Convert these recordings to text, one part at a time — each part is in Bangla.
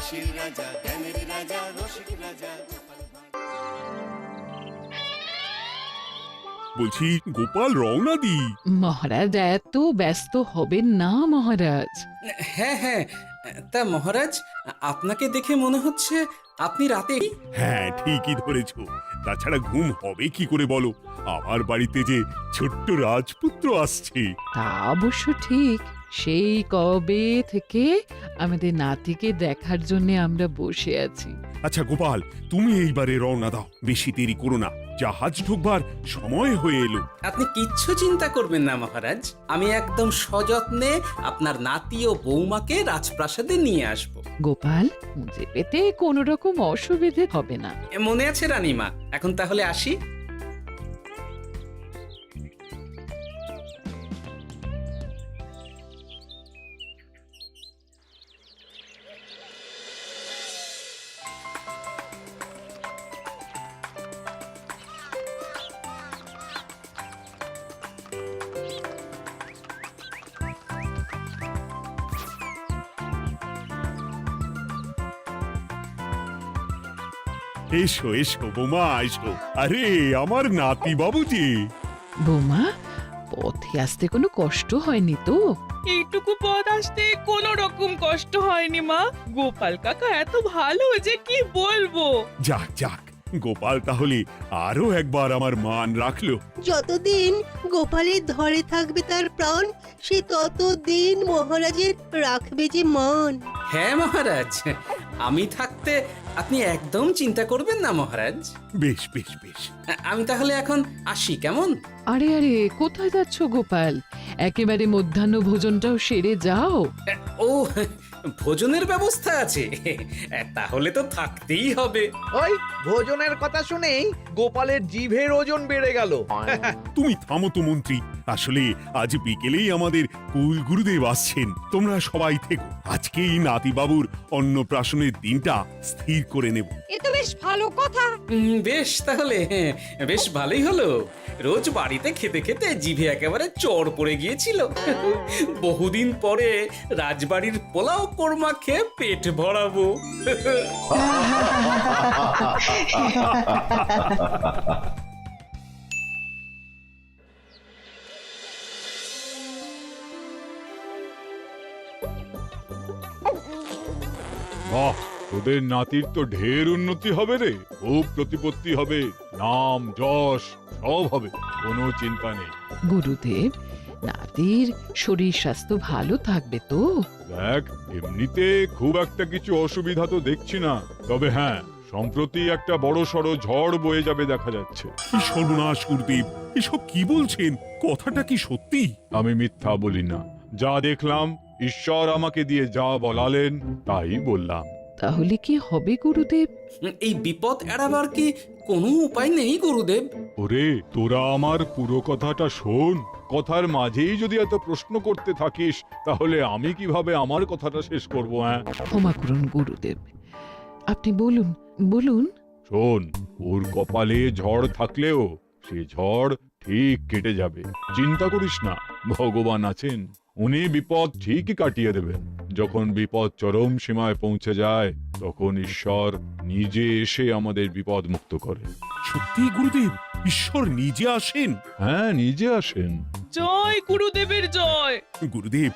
হাসির রাজা, জ্ঞানের রাজা, রসিক রাজা। বলছি গোপাল রওনা দি। মহারাজ এত ব্যস্ত হবেন না মহারাজ। হ্যাঁ হ্যাঁ, তা মহারাজ, আপনাকে দেখে মনে হচ্ছে আপনি রাতে। হ্যাঁ ঠিকই ধরেছ, তাছাড়া ঘুম হবে কি করে বলো, আমার বাড়িতে যে ছোট্ট রাজপুত্র আসছে। তা অবশ্য ঠিক, সেই কবে থেকে আমাদের নাতিকে দেখার জন্য আমরা বসে আছি। আচ্ছা গোপাল, তুমি এইবারে রওনা দাও, বেশি দেরি করো না, জাহাজ ঢুকবার সময় হয়ে এলো। আপনি কিচ্ছু চিন্তা করবেন না মহারাজ, আমি একদম সযত্নে আপনার নাতি ও বৌমাকে রাজপ্রাসাদে নিয়ে আসব। গোপাল, খুঁজে পেতে কোনো রকম অসুবিধে হবে না। মনে আছে রানীমা? এখন তাহলে আসি। এসো এসো বৌমা এসো, আরে আমার নাতি বাবু যে। বৌমা, পথে আসতে কোনো কষ্ট হয়নি তো? এইটুকু পথ আসতে কোনো রকম কষ্ট হয়নি মা। গোপাল কাকা এত ভালো যে কি বলবো। যাক যাক, গোপাল তাহলে আরো একবার আমার মান রাখলো। যতদিন গোপালের ধরে থাকবে তার প্রাণ, সে ততদিন মহারাজের রাখবে যে মান। হ্যাঁ মহারাজ, আমি থাকতে আপনি একদম চিন্তা করবেন না মহারাজ। বেশ বেশ বেশ। আমি তাহলে এখন আসি, কেমন? আরে আরে, কোথায় যাচ্ছ গোপাল? একেবারে মধ্যাহ্ন ভোজনটাও সেরে যাও। ও, ভোজনের ব্যবস্থা আছে? তাহলে তো থাকতেই হবে। ওই ভোজনের কথা শুনেই গোপালের জিভের ওজন বেড়ে গেল। তুমি থামো তো মন্ত্রী, আসলে আজ বিকেলেই আমাদের কুল গুরুদেব আসছেন, তোমরা সবাই থেকো, আজকেই নাতি বাবুর অন্নপ্রাশনের দিনটা স্থির করে নেব। এ তো বেশ ভালো কথা। বেশ তাহলে, বেশ ভালোই হলো। রোজ বাড়িতে খেতে খেতে জিভে একেবারে চড় পড়ে গিয়েছিল। বহুদিন পরে রাজবাড়ির পোলাও কোরমা খেয়ে পেট ভরাবো। বাহ, তোদের নাতির তো ঢের উন্নতি হবে রে, খুব প্রতিপত্তি হবে, নাম যশ সব হবে, কোনো চিন্তা নেই। গুরুদেব, নাতির শরীর স্বাস্থ্য ভালো থাকবে তো? দেখ, এমনিতে খুব একটা কিছু অসুবিধা তো দেখছি না, তবে হ্যাঁ, সম্প্রতি একটা বড় সড়ো ঝড় বয়ে যাবে দেখা যাচ্ছে। কি সর্বনাশ গুরুদেব, এসব কি বলছেন, কথাটা কি সত্যি? আমি মিথ্যা বলি না, যা দেখলাম, ঈশ্বর আমাকে দিয়ে যা বলালেন তাই বললাম। তাহলে কি হবে গুরুদেব? এই বিপদ এড়াবার কি কোনো উপায় নেই গুরুদেব? ওরে, তোরা আমার পুরো কথাটা শোন, কথার মাঝেই যদি এত প্রশ্ন করতে থাকিস তাহলে আমি কিভাবে আমার কথাটা শেষ করব? হ্যাঁ, ক্ষমা করুন গুরুদেব, আপনি বলুন বলুন। শোন, ওর কপালে ঝড় থাকলেও সে ঝড় ঠিক কেটে যাবে, চিন্তা করিস না, ভগবান আছেন, উনি বিপদ ঠিকই কাটিয়ে দেবেন। যখন বিপদ চরম সীমায় পৌঁছে যায় তখন ঈশ্বর নিজে এসে আমাদের বিপদ মুক্ত করে। সত্যি গুরুদেব, ঈশ্বর নিজে আসেন? হ্যাঁ, নিজে আসেন। জয় গুরুদেবের জয়। গুরুদেব,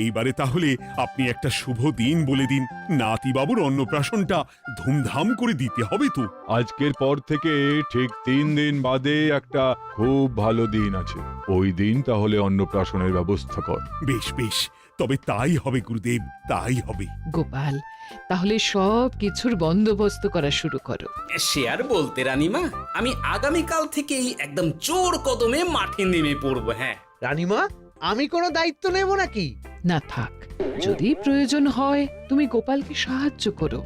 এইবারে তাহলে আপনি একটা শুভ দিন বলে দিন, নাতি বাবুর অন্নপ্রাশনটা ধুমধাম করে দিতে হবে তো। আজকের পর থেকে ঠিক 3 দিন বাদে একটা খুব ভালো দিন আছে, ওই দিন তাহলে অন্নপ্রাশনের ব্যবস্থা কর। বেশ বেশ, তবে তাই হবে গুরুদেব, তাই হবে। গোপাল, তাহলে সব কিছুর বন্দোবস্ত করা শুরু করো। সে আর বলতে রানীমা, আমি আগামীকাল থেকেই একদম জোর কদমে মাঠে নেমে পড়বো। হ্যাঁ রানীমা, আমি কোনো দায়িত্ব নেব নাকি? না থাক, যদি প্রয়োজন হয় তুমি গোপালকে সাহায্য করো।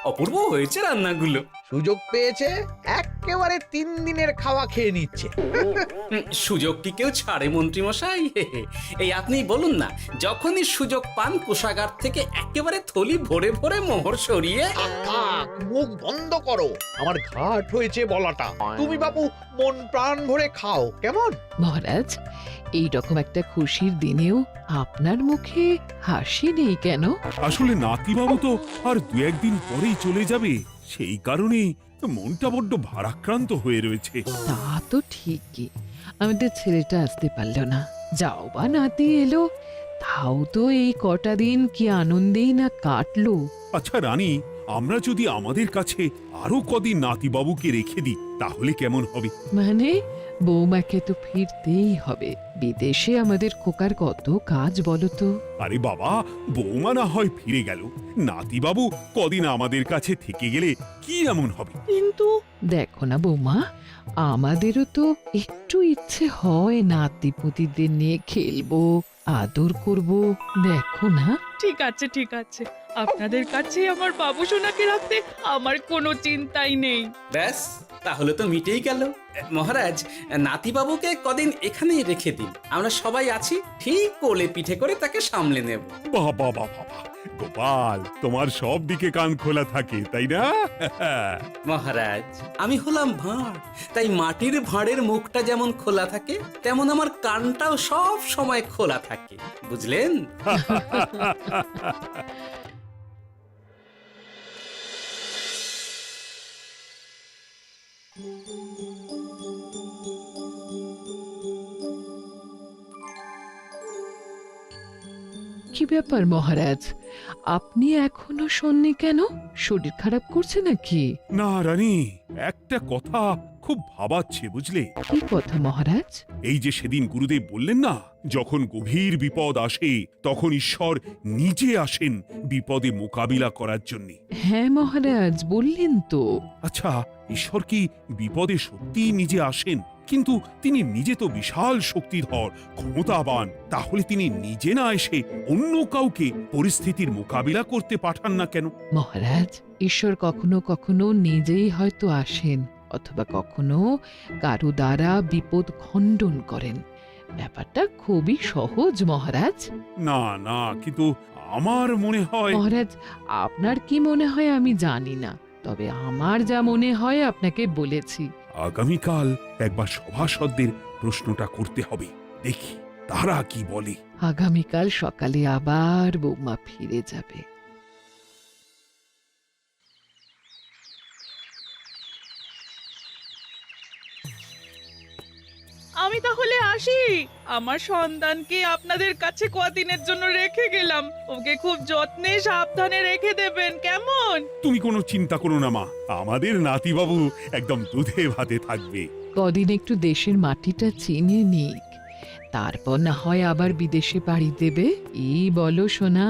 অপূর্ব হয়েছে রান্নাগুলো। সুযোগ পেয়েছে, এক একেবারে 3 দিনের খাওয়া খেয়ে নিচ্ছে। সুযোগ কি কেউ ছাড়ে মন্ত্রী মশাই? এই আপনি বলুন না, যখনই সুযোগ পান কোষাগার থেকে একেবারে থলি ভরে ভরে মোহর সরিয়ে। থাক, মুখ বন্ধ করো, আমার ঘাট হয়েছে বলাটা। তুমি বাবু মন প্রাণ ভরে খাও, কেমন? মহারাজ, এই রকম একটা খুশির দিনেও আপনার মুখে হাসি নেই কেন? আসলে নাতিবাবু তো আর 2-1 দিন পরেই চলে যাবে, সেই কারণেই মনটা বড্ড ভারাক্রান্ত হয়ে রয়েছে। তা তো ঠিকই, আমাদের ছেলেটা আসতে পারল না, যাও বা নাতি এলো, তাও তো এই কটা দিন কি আনন্দেই না কাটলো। আচ্ছা রানী, আমরা যদি আমাদের কাছে আরো কদিন নাতিবাবুকে রেখে দিই তাহলে কেমন হবে? মানে বৌমাকে তো ফিরতেই হবে, বিদেশে আমাদের খোকার কত কাজ বলো তো। আরে বাবা, বৌমা না হয় ফিরে গেল, নাতিবাবু কদিন আমাদের কাছে থেকে গেলে কি এমন হবে? কিন্তু দেখো না বৌমা, আমাদেরও তো একটু ইচ্ছে হয় নাতিপুতিদের নিয়ে খেলবো, আদর করব, দেখো না। ঠিক আছে ঠিক আছে, আপনাদের কাছে আমার বাবু সোনাকে রাখতে আমার কোনো চিন্তাই নেই। ব্যাস, তাহলে তো মিটেই গেল। মহারাজ, নাতিবাবুকে কদিন এখানেই রেখে দিন, আমরা সবাই আছি, ঠিক কোলে পিঠে করে তাকে সামলে নেব। বাবা বাবা, গোপাল তোমার সব দিকে কান খোলা থাকে তাই না? মহারাজ, আমি হলাম ভাঁড়, তাই মাটির ভাঁড়ের মুখটা যেমন খোলা থাকে তেমন আমার কানটাও সব সময় খোলা থাকে, বুঝলেন? কি ব্যাপার মহারাজ, আপনি এখনো শোননি কেন? শরীর খারাপ করছে নাকি? না রানী, একটা কথা খুব ভাবাচ্ছে বুঝলে। কি কথা মহারাজ? এই যে সেদিন গুরুদেব বললেন না, যখন গভীর বিপদ আসে তখন ঈশ্বর নিজে আসেন বিপদে মোকাবিলা করার জন্য। হ্যাঁ মহারাজ, বললেন তো। আচ্ছা, ঈশ্বর কি বিপদে সত্যিই নিজে আসেন? কিন্তু তিনি নিজে তো বিশাল শক্তিধর, ক্ষমতাবান, তাহলে তিনি নিজে না এসে অন্য কাউকে পরিস্থিতির মোকাবিলা করতে পাঠান না কেন? মহারাজ, ঈশ্বর কখনো কখনো নিজেই হয়তো আসেন, অথবা কখনো কারো দ্বারা বিপদ খণ্ডন করেন। ব্যাপারটা খুবই সহজ মহারাজ। না না, কিন্তু আমার মনে হয়। মহারাজ, আপনার কি মনে হয় আমি জানি না, তবে আমার যা মনে হয় আপনাকে বলেছি। আগামীকাল একবার সভাসদদের প্রশ্নটা করতে হবে, দেখি তারা কি বলে। আগামীকাল সকালে আবার বৌমা ফিরে যাবে। আমি তাহলে আসি, আমার সন্তানকে আপনাদের কাছে কদিনের জন্য রেখে গেলাম, ওকে খুব যত্নে সাবধানে রেখে দেবেন, কেমন? তুমি কোনো চিন্তা করো না মা, আমাদের নাতিবাবু একদম দুধে ভাতে থাকবে। কদিন একটু দেশের মাটিটা চিনে নিক, তারপর না হয় আবার বিদেশে পাড়ি দেবে। এই বলো সোনা।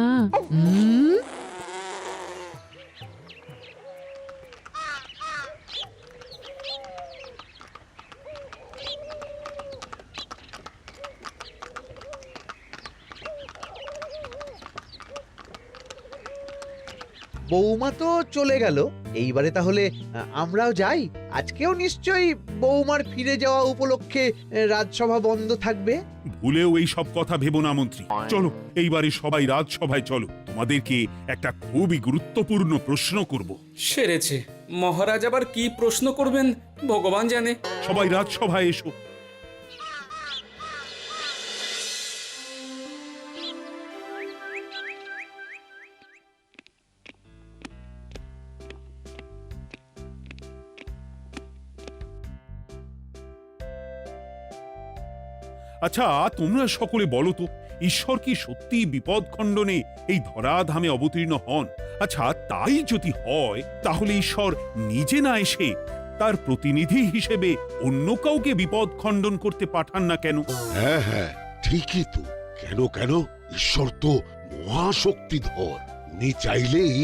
বৌমা তো চলে গেল, এইবারে তাহলে আমরাও যাই। আজকেও নিশ্চয়ই বৌমার ফিরে যাওয়া উপলক্ষে রাজসভা বন্ধ থাকবে। ভুলেও এই সব কথা ভেবো না মন্ত্রী, চলো এইবারে সবাই রাজসভায় চলো, তোমাদেরকে একটা খুবই গুরুত্বপূর্ণ প্রশ্ন করব। সেরেছে, মহারাজ আবার কি প্রশ্ন করবেন ভগবান জানে। সবাই রাজসভায় এসো। আচ্ছা, তোমরা সকলে বলো তো, ঈশ্বর কি সত্যি বিপদ খণ্ডনে এই ধরাধামে অবতীর্ণ হন? আচ্ছা, তাই যদি হয় তাহলে ঈশ্বর নিজে না এসে তার প্রতিনিধি হিসেবে অন্য কাউকে বিপদ খণ্ডন করতে পাঠান না কেন? হ্যাঁ হ্যাঁ, ঠিকই তো। কেন কেন, ঈশ্বর তো মহাশক্তিধর, উনি চাইলেই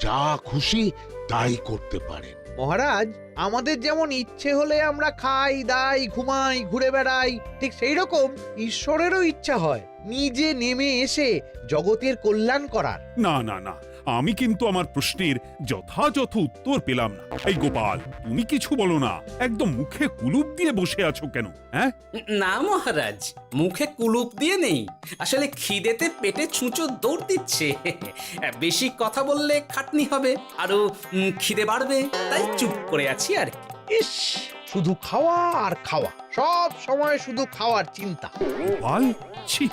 যা খুশি তাই করতে পারেন। মহারাজ, আমাদের যেমন ইচ্ছে হলে আমরা খাই দাই ঘুমাই ঘুরে বেড়াই, ঠিক সেই রকম ঈশ্বরেরও ইচ্ছা হয় নিজে নেমে এসে জগতের কল্যাণ করার। না না না, আমি কিন্তু আমার প্রশ্নের যথাযথ উত্তর পেলাম না। এই গোপাল, তুমি কিছু বলো না, একদম মুখে কুলুপ দিয়ে বসে আছো কেন? হ্যাঁ, না মহারাজ, মুখে কুলুপ দিয়ে নেই, আসলে খিদেতে পেটে ছুঁচো দৌড় দিচ্ছে। বেশি কথা বললে খাটনি হবে, আরো খিদে বাড়বে, তাই চুপ করে আছি আর কি। ইস, শুধু খাওয়া আর খাওয়া, সব সময় শুধু খাওয়ার চিন্তা। গোপাল, ছি,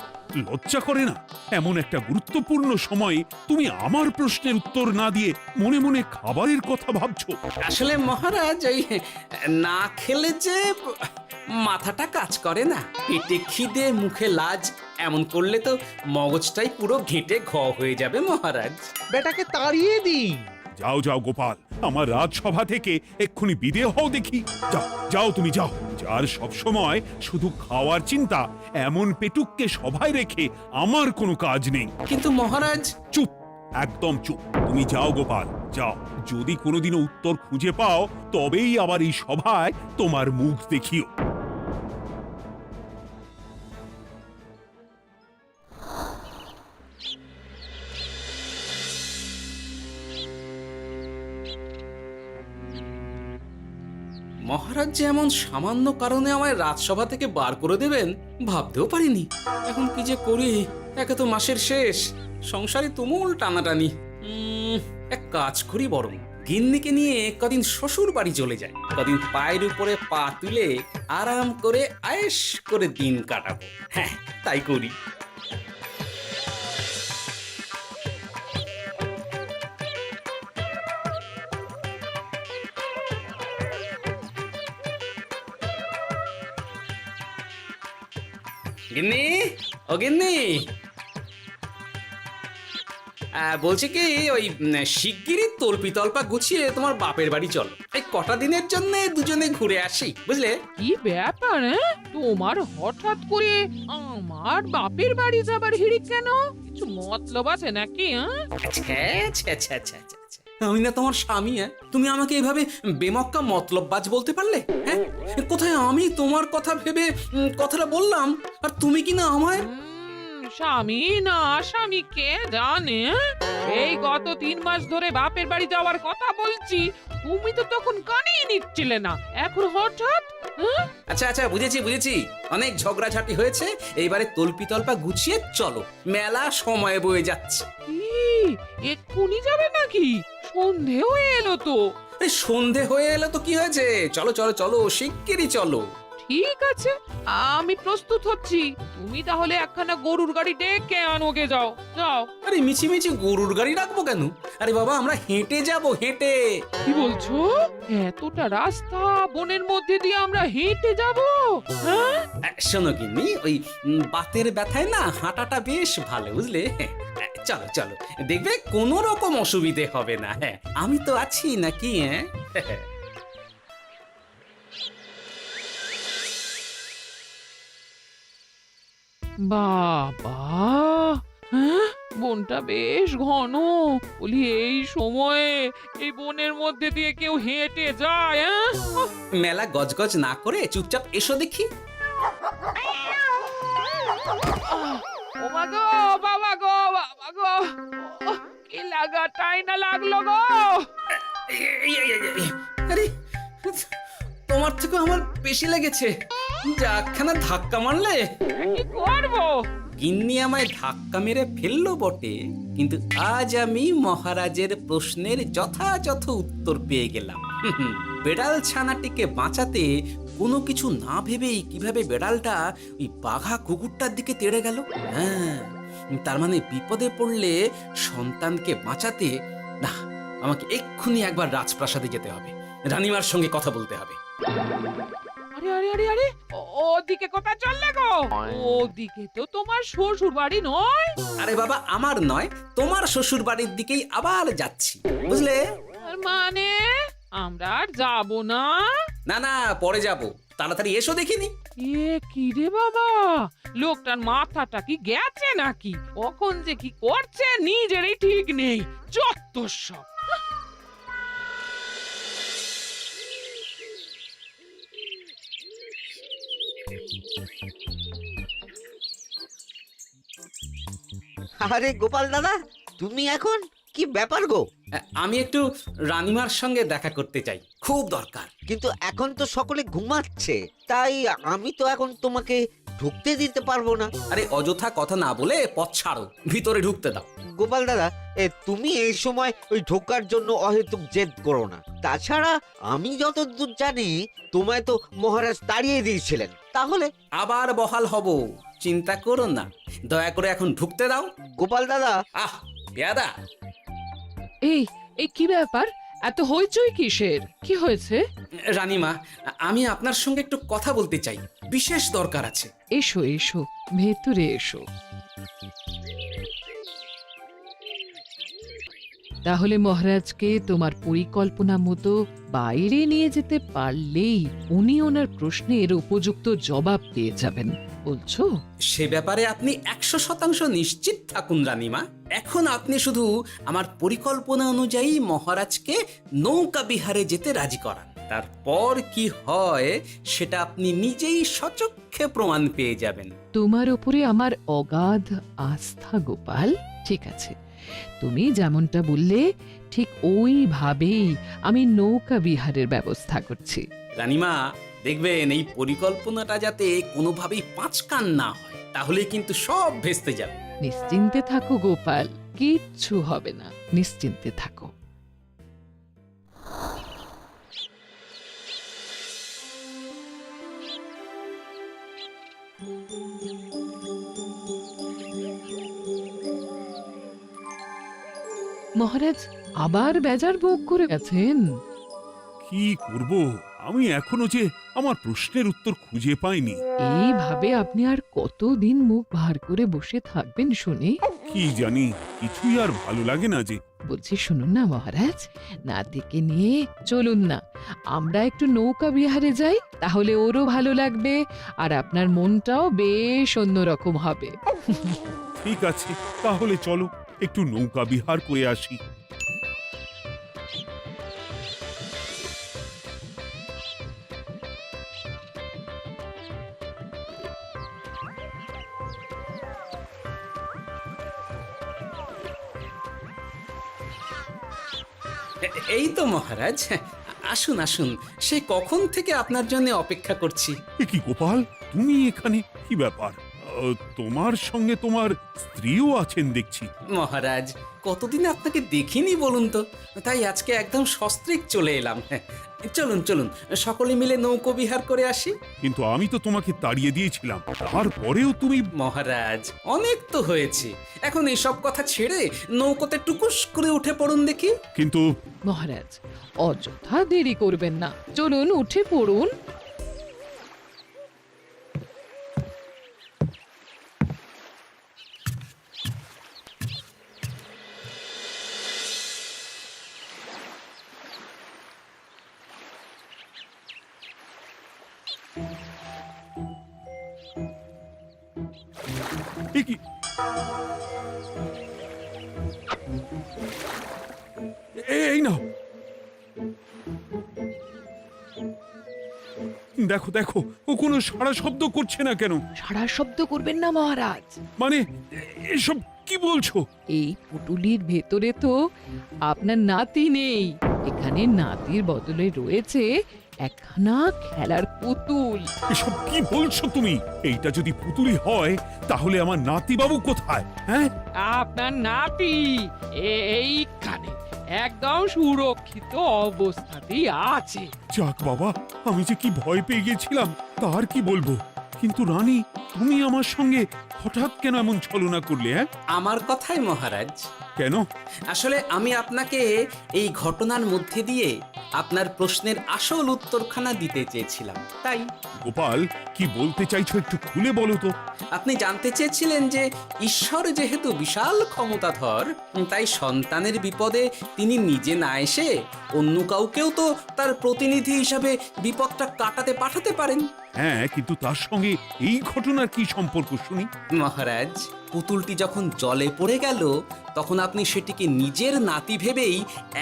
লজ্জা করে না? এমন একটা গুরুত্বপূর্ণ সময়ে তুমি আমার প্রশ্নের উত্তর না দিয়ে মনে মনে খাবারের কথা ভাবছো। আসলে মহারাজ, ওই না খেলে যে মাথাটা কাজ করে না, পেটে খিদে মুখে লাজ, এমন করলে তো মগজটাই পুরো ঘেঁটে ঘ হয়ে যাবে মহারাজ। বেটাকে তাড়িয়ে দিন। যাও যাও গোপাল, আমার রাজসভা থেকে এক্ষুনি বিদে হও দেখি। যাও যাও, তুমি যাও। যার সব সময় শুধু খাওয়ার চিন্তা, এমন পেটুককে সভায় রেখে আমার কোনো কাজ নেই। কিন্তু মহারাজ, চুপ, একদম চুপ। তুমি যাও গোপাল, যাও। যদি কোনোদিনও উত্তর খুঁজে পাও, তবেই আবার এই সভায় তোমার মুখ দেখিও। মহারাজ যে এমন সামান্য কারণে আমায় রাজসভা থেকে বার করে দেবেন ভাবতেও পারিনি। এখন কি যে করি, একে তো মাসের শেষ, সংসারে তুমুল টানাটানি। এক কাজ করি বরং, গিন্নিকে নিয়ে কদিন শ্বশুর বাড়ি চলে যায়, কদিন পায়ের উপরে পা তুলে আরাম করে আয়েশ করে দিন কাটাবো। হ্যাঁ, তাই করি। গিন্নি, ও গিন্নি, বলছি কি, ওই শিগগিরই তল্পি তল্পা গুছিয়ে তোমার বাপের বাড়ি চলো। এই কটা দিনের জন্য দুজনে ঘুরে আসি, বুঝলে? কি ব্যাপার? তোমার হঠাৎ করে আমার বাপের বাড়ি যাবার হিড়িক কেন? কিছু মতলব আছে নাকি? আমি না তোমার স্বামী? তুমি আমাকে এভাবে বেমক্কা মতলববাজ বলতে পারলে? হ্যাঁ, কোথায় আমি তোমার কথা ভেবে কথাটা বললাম, আর তুমি কি না আমায় স্বামী না স্বামী কে জানে? এই গত 3 মাস ধরে বাপের বাড়ি যাওয়ার কথা বলছি, তুমি তো তখন কানেই নিচ্ছিলে না, এখন হঠাৎ? আচ্ছা আচ্ছা, বুঝেছি বুঝেছি, অনেক ঝগড়াঝাটি হয়েছে, এইবারে তল্পি তল্পা গুছিয়ে চলো, মেলা সময় বয়ে যাচ্ছে। কি এক্ষুনি যাবে নাকি? সন্ধে হয়ে এলো তো। সন্ধে হয়ে এলো তো কি হয়েছে, চলো চলো চলো, শিগগিরই চলো। ঠিক আছে, আমি প্রস্তুত হচ্ছি। তুমি তাহলে একখানা গরুর গাড়ি ডেকে আনোগে, যাও যাও। আরে মিছিমিছি গরুর গাড়ি রাখবো কেন? আরে বাবা, আমরা হেঁটে যাব, হেঁটে। কি বলছো? এতটা রাস্তা বনের মধ্যে দিয়ে আমরা হেঁটে যাব? হ্যাঁ, শোনো গিন্নি, ওই বাতের ব্যথায় না হাঁটাটা বেশ ভালো, বুঝলে? চলো চলো, দেখবে কোনো রকম অসুবিধে হবে না। হ্যাঁ, আমি তো আছি নাকি? হ্যাঁ, বাবা, হ্যাঁ, বনটা বেশ ঘন। বলি, এই সময়ে এই বনের মধ্যে দিয়ে কেউ হেঁটে যায়? মেলা গজগজ না করে চুপচাপ এসো দেখি। ও মা গো, বাবা গো, বাবা গো, কি লাগাটাই না লাগলো গো। আরে, তোমার থেকে আমার বেশি লেগেছে, যা একখানা ধাক্কা মারলে। কি করবো? গিন্নি আমায় ধাক্কা মেরে ফেললো বটে, কিন্তু আজ আমি মহারাজের প্রশ্নের যথাযথ উত্তর পেয়ে গেলাম। বেড়াল ছানাটিকে বাঁচাতে কোনো কিছু না ভেবেই কিভাবে বেড়ালটা ওই বাঘা কুকুরটার দিকে তেড়ে গেল। হ্যাঁ, তার মানে বিপদে পড়লে সন্তানকে বাঁচাতে না, আমাকে এক্ষুনি একবার রাজপ্রাসাদে যেতে হবে, রানীমার সঙ্গে কথা বলতে হবে। আরে আরে আরে আরে, ওদিকে কোথায় চললে গো? ওদিকে তো তোমার শ্বশুর বাড়ি নয়? আরে বাবা, আমার নয়, তোমার শ্বশুর বাড়ির দিকেই আবার যাচ্ছি, বুঝলে? মানে আমরা আর যাবো না? না না, পরে যাব, তাড়াতাড়ি এসো দেখিনি। এ কি রে বাবা, লোকটার মাথাটা কি গেছে নাকি? কখন যে কি করছে নিজেরই ঠিক নেই, যত সব। আরে গোপাল দাদা, তুমি এখন কি ব্যাপার গো? আমি একটু রানিমার সঙ্গে দেখা করতে চাই, খুব দরকার। কিন্তু এখন তো সকলে ঘুমাচ্ছে, তাই আমি তো এখন তোমাকে ঢুকতে দিতে পারবো না। আরে অযথা কথা না বলে পথ ছাড়ো, ভিতরে ঢুকতে দাও। গোপাল দাদা, তুমি এই সময় ওই ঢোকার জন্য অহেতুক জেদ করো না। তাছাড়া আমি যতদূর জানি তোমায় তো মহারাজ তাড়িয়ে দিয়েছিলেন, তাহলে আবার বহাল হব, চিন্তা করো না। দয়া করে এখন ঢুকতে দাও। গোপাল দাদা। আহ পেয়াদা, এই এই কি ব্যাপার? এত হইচই কিসের? কি হয়েছে? রানীমা, আমি আপনার সঙ্গে একটু কথা বলতে চাই, বিশেষ দরকার আছে। এসো এসো, ভেতরে এসো। তাহলে মহারাজকে তোমার পরিকল্পনা মতো বাইরে নিয়ে যেতে পারলেই উনি ওনার প্রশ্নের উপযুক্ত জবাব পেয়ে যাবেন, বলছো? সে ব্যাপারে আপনি 100% নিশ্চিত থাকুন রানীমা। এখন আপনি শুধু আমার পরিকল্পনা অনুযায়ী মহারাজকে নৌকা বিহারে যেতে রাজি করান। তারপর কি হয় সেটা আপনি নিজেই সচক্ষে প্রমাণ পেয়ে যাবেন। তোমার উপরে আমার অগাধ আস্থা গোপাল। ঠিক আছে, তুমি যেমনটা বললে ঠিক ওইভাবেই আমি নৌকা বিহারের ব্যবস্থা করছি। রানীমা, দেখবেন এই পরিকল্পনাটা যাতে কোনোভাবেই পাঁচকান না হয়, তাহলে কিন্তু সব ভেস্তে যাবে। নিশ্চিন্তে থাকো গোপাল, কিচ্ছু হবে না, নিশ্চিন্তে থাকো। মহারাজ আবার বেজার ভোগ করে গেছেন। কি করব? আমি এখনো যে আমার প্রশ্নের উত্তর খুঁজে পাইনি। এইভাবে আপনি আর কতদিন মুখ ভার করে বসে থাকবেন শুনি? কি জানি, কিছুই আর ভালো লাগে না যে। বলছি শুনুন না মহারাজ, নাতিকে নিয়ে চলুন না, আমরা একটু নৌকা বিহারে যাই, তাহলে ওরও ভালো লাগবে আর আপনার মনটাও বেশ অন্যরকম হবে। ঠিক আছে, তাহলে চলো একটু নৌকা বিহার করে আসি। এই তো মহারাজ, আসুন আসুন, সে কখন থেকে আপনার জন্য অপেক্ষা করছি। এ কি গোপাল, তুমি এখানে? কি ব্যাপার? তোমার সঙ্গে তোমার স্ত্রীও আছেন দেখছি। মহারাজ, কতদিন আপনাকে দেখিনি বলুন তো, তাই আজকে একদম সস্ত্রীক চলে এলাম। চলুন চলুন, সকলে মিলে নৌকো বিহার করে আসি। কিন্তু আমি তো তোমাকে তাড়িয়ে দিয়েছিলাম, তারপরেও তুমি। মহারাজ, অনেক তো হয়েছে, এখন এসব কথা ছেড়ে নৌকোতে টুকুস করে উঠে পড়ুন দেখি। কিন্তু মহারাজ অযথা দেরি করবেন না, চলুন উঠে পড়ুন। এ কি? এই নাও, দেখো দেখো, ও কোনো সাড়া শব্দ করছে না কেন? সারা শব্দ করবেন না মহারাজ। মানে এসব কি বলছো? এই পুটুলির ভেতরে তো আপনার নাতি নেই, এখানে নাতির বদলে রয়েছে একখানা খেলার পুতুল। এসব কি বলছো তুমি? এইটা যদি পুতুলি হয় তাহলে আমার নাতি বাবু কোথায়? হ্যাঁ, আপনার নাতি এইখানে একদম সুরক্ষিত অবস্থাতেই আছে। যাক বাবা, আমি যে কি ভয় পেয়ে গেছিলাম তার কি বলবো। কিন্তু রানী, তুমি আমার সঙ্গে হঠাৎ কেন এমন ছলনা করলে? হ্যাঁ, আমার কথাই মহারাজ। কেন? আসলে আমি আপনাকে এই ঘটনার মধ্যে দিয়ে আপনার প্রশ্নের আসল উত্তরখানা দিতে চেয়েছিলাম, তাই। গোপাল, কি বলতে চাইছো একটু খুলে বলো তো। আপনি জানতে চেয়েছিলেন যে ঈশ্বর যেহেতু বিশাল ক্ষমতাধর, তাই সন্তানের বিপদে তিনি নিজে না এসে অন্য কাউকেও তো তার প্রতিনিধি হিসাবে বিপদটা কাটাতে পাঠাতে পারেন। হ্যাঁ, কিন্তু তার সঙ্গে এই ঘটনার কি সম্পর্ক শুনি? মহারাজ, পুতুলটি যখন জলে পড়ে গেল তখন আপনি সেটিকে নিজের নাতি ভেবেই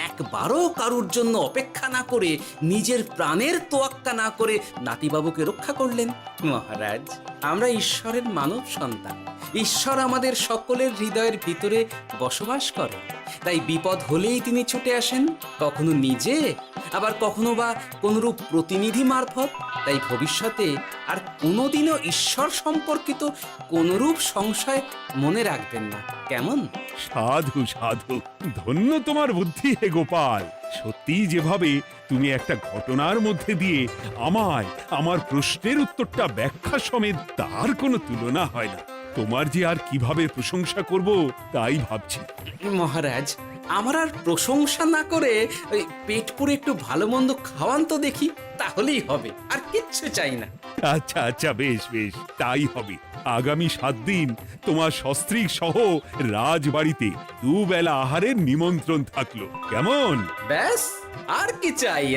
একবারও কারুর জন্য অপেক্ষা না করে নিজের প্রাণের তোয়াক্কা না করে নাতিবাবুকে রক্ষা করলেন। মহারাজ, আমরা ঈশ্বরের মানব সন্তান। ঈশ্বর আমাদের সকলের হৃদয়ের ভিতরে বসবাস করে, তাই বিপদ হলেই তিনি ছুটে আসেন, কখনো নিজে, আবার কখনো বা কোনরূপ প্রতিনিধি মারফত। তাই ভবিষ্যতে আর কোনোদিনও ঈশ্বর সম্পর্কিত কোনরূপ সংশয় মনে রাখবেন না, কেমন? সাধু সাধু, ধন্য তোমার বুদ্ধি হে গোপাল। সত্যি যেভাবে তুমি একটা ঘটনার মধ্যে দিয়ে আমায় আমার প্রশ্নের উত্তরটা ব্যাখ্যা সমেত, তার কোনো তুলনা হয় না। তোমার যে আর কিভাবে প্রশংসা করব তাই ভাবছি। মহারাজ, আমার আর প্রশংসা না করে ওই পেট পুরে একটু ভালো মন্দ খাওয়ান তো দেখি, তাহলেই হবে, আর কিচ্ছু চাই না। আচ্ছা আচ্ছা, বেশ বেশ, তাই হবে। আগামী 7 দিন তোমার সস্ত্রীক সহ রাজবাড়িতে দুবেলা আহারের নিমন্ত্রণ থাকলো, কেমন? ব্যাস, আর কি চাই?